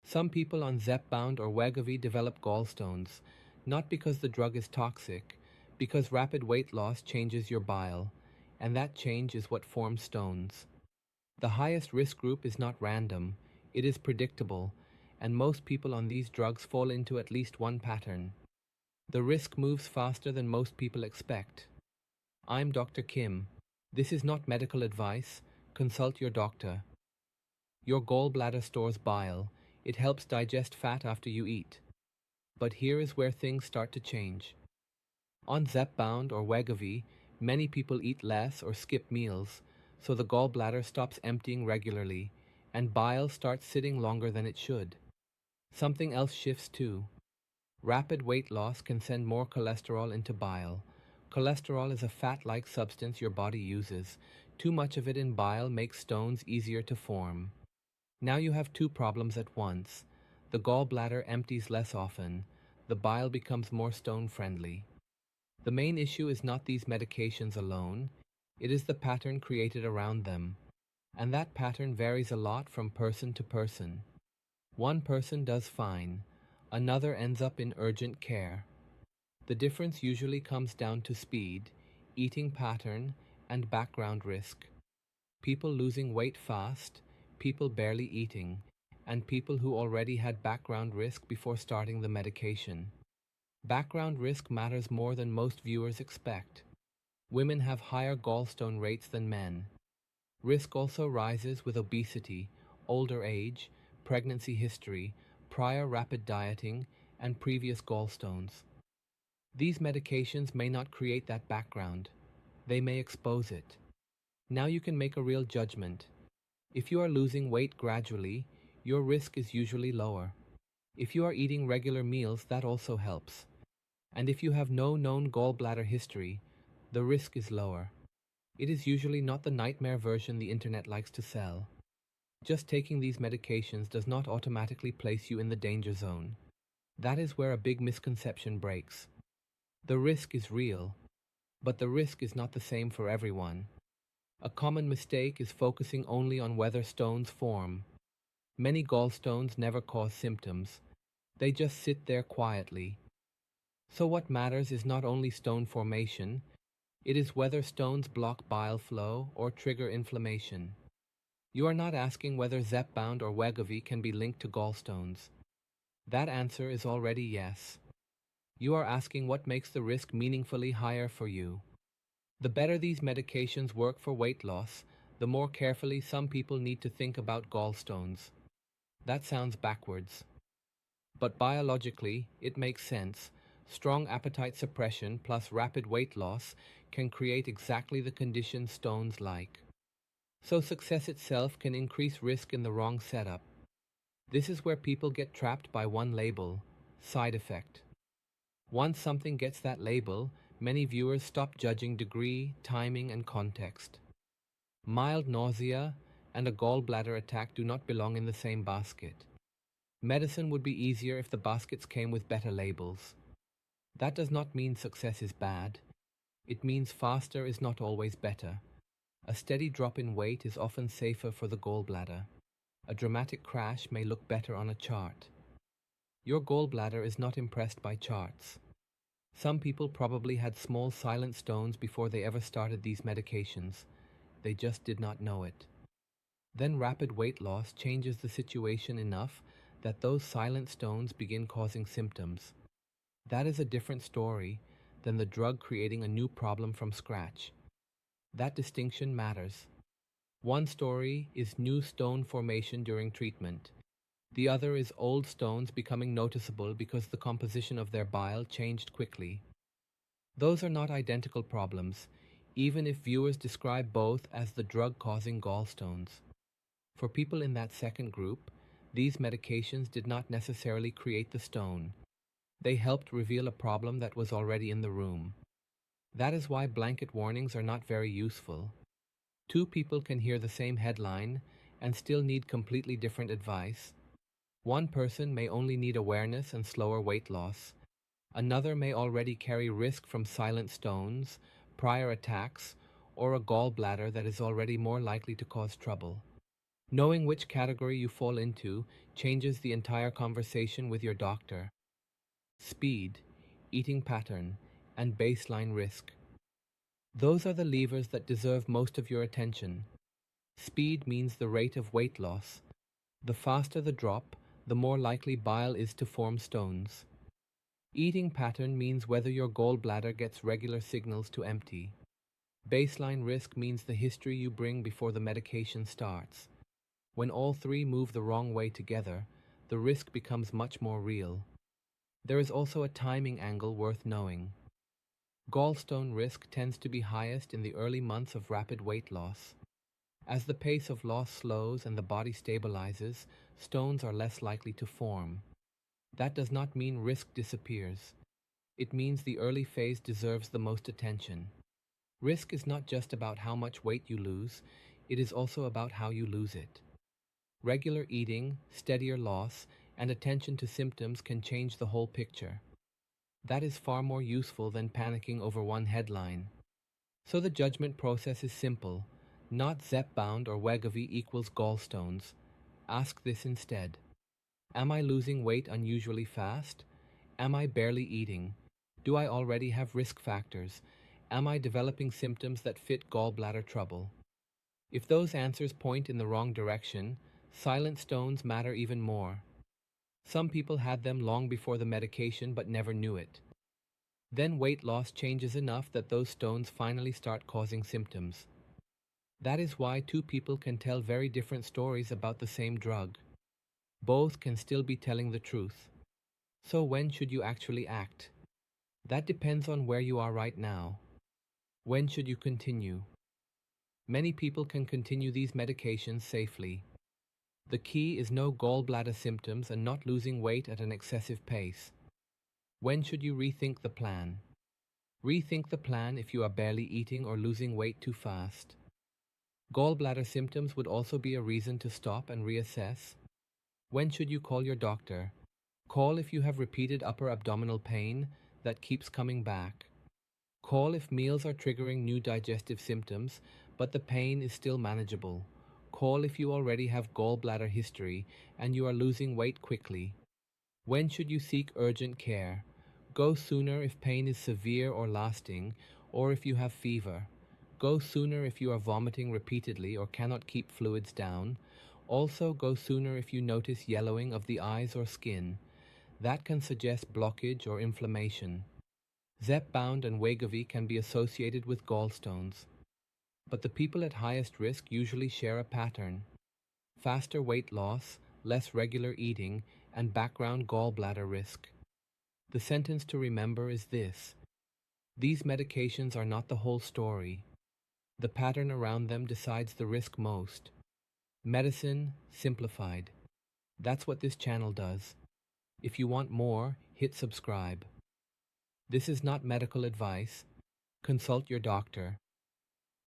Some people on Zepbound or Wegovy develop gallstones, not because the drug is toxic, because rapid weight loss changes your bile, and that change is what forms stones. The highest risk group is not random, it is predictable, and most people on these drugs fall into at least one pattern. The risk moves faster than most people expect. I'm Dr. Kim. This is not medical advice. Consult your doctor. Your gallbladder stores bile. It helps digest fat after you eat. But here is where things start to change. On Zepbound or Wegovy, many people eat less or skip meals, so the gallbladder stops emptying regularly, and bile starts sitting longer than it should. Something else shifts too. Rapid weight loss can send more cholesterol into bile. Cholesterol is a fat-like substance your body uses. Too much of it in bile makes stones easier to form. Now you have two problems at once. The gallbladder empties less often. The bile becomes more stone-friendly. The main issue is not these medications alone. It is the pattern created around them. And that pattern varies a lot from person to person. One person does fine. Another ends up in urgent care. The difference usually comes down to speed, eating pattern, and background risk. People losing weight fast, people barely eating, and people who already had background risk before starting the medication. Background risk matters more than most viewers expect. Women have higher gallstone rates than men. Risk also rises with obesity, older age, pregnancy history, prior rapid dieting, and previous gallstones. These medications may not create that background. They may expose it. Now you can make a real judgment. If you are losing weight gradually, your risk is usually lower. If you are eating regular meals, that also helps. And if you have no known gallbladder history, the risk is lower. It is usually not the nightmare version the internet likes to sell. Just taking these medications does not automatically place you in the danger zone. That is where a big misconception breaks. The risk is real, but the risk is not the same for everyone. A common mistake is focusing only on whether stones form. Many gallstones never cause symptoms. They just sit there quietly. So what matters is not only stone formation, it is whether stones block bile flow or trigger inflammation. You are not asking whether Zepbound or Wegovy can be linked to gallstones. That answer is already yes. You are asking what makes the risk meaningfully higher for you. The better these medications work for weight loss, the more carefully some people need to think about gallstones. That sounds backwards. But biologically, it makes sense. Strong appetite suppression plus rapid weight loss can create exactly the conditions stones like. So success itself can increase risk in the wrong setup. This is where people get trapped by one label: side effect. Once something gets that label, many viewers stop judging degree, timing, and context. Mild nausea and a gallbladder attack do not belong in the same basket. Medicine would be easier if the baskets came with better labels. That does not mean success is bad. It means faster is not always better. A steady drop in weight is often safer for the gallbladder. A dramatic crash may look better on a chart. Your gallbladder is not impressed by charts. Some people probably had small silent stones before they ever started these medications. They just did not know it. Then rapid weight loss changes the situation enough that those silent stones begin causing symptoms. That is a different story than the drug creating a new problem from scratch. That distinction matters. One story is new stone formation during treatment. The other is old stones becoming noticeable because the composition of their bile changed quickly. Those are not identical problems, even if viewers describe both as the drug causing gallstones. For people in that second group, these medications did not necessarily create the stone. They helped reveal a problem that was already in the room. That is why blanket warnings are not very useful. Two people can hear the same headline and still need completely different advice. One person may only need awareness and slower weight loss. Another may already carry risk from silent stones, prior attacks, or a gallbladder that is already more likely to cause trouble. Knowing which category you fall into changes the entire conversation with your doctor. Speed, eating pattern, and baseline risk. Those are the levers that deserve most of your attention. Speed means the rate of weight loss. The faster the drop, the more likely bile is to form stones. Eating pattern means whether your gallbladder gets regular signals to empty. Baseline risk means the history you bring before the medication starts. When all three move the wrong way together, the risk becomes much more real. There is also a timing angle worth knowing. Gallstone risk tends to be highest in the early months of rapid weight loss. As the pace of loss slows and the body stabilizes, stones are less likely to form. That does not mean risk disappears. It means the early phase deserves the most attention. Risk is not just about how much weight you lose, it is also about how you lose it. Regular eating, steadier loss, and attention to symptoms can change the whole picture. That is far more useful than panicking over one headline. So the judgment process is simple. Not Zepbound or Wegovy equals gallstones. Ask this instead. Am I losing weight unusually fast? Am I barely eating? Do I already have risk factors? Am I developing symptoms that fit gallbladder trouble? If those answers point in the wrong direction, silent stones matter even more. Some people had them long before the medication but never knew it. Then weight loss changes enough that those stones finally start causing symptoms. That is why two people can tell very different stories about the same drug. Both can still be telling the truth. So when should you actually act? That depends on where you are right now. When should you continue? Many people can continue these medications safely. The key is no gallbladder symptoms and not losing weight at an excessive pace. When should you rethink the plan? Rethink the plan if you are barely eating or losing weight too fast. Gallbladder symptoms would also be a reason to stop and reassess. When should you call your doctor? Call if you have repeated upper abdominal pain that keeps coming back. Call if meals are triggering new digestive symptoms, but the pain is still manageable. Call if you already have gallbladder history and you are losing weight quickly. When should you seek urgent care? Go sooner if pain is severe or lasting, or if you have fever. Go sooner if you are vomiting repeatedly or cannot keep fluids down. Also go sooner if you notice yellowing of the eyes or skin. That can suggest blockage or inflammation. Zepbound and Wegovy can be associated with gallstones. But the people at highest risk usually share a pattern. Faster weight loss, less regular eating, and background gallbladder risk. The sentence to remember is this: these medications are not the whole story. The pattern around them decides the risk most. Medicine simplified. That's what this channel does. If you want more, hit subscribe. This is not medical advice. Consult your doctor.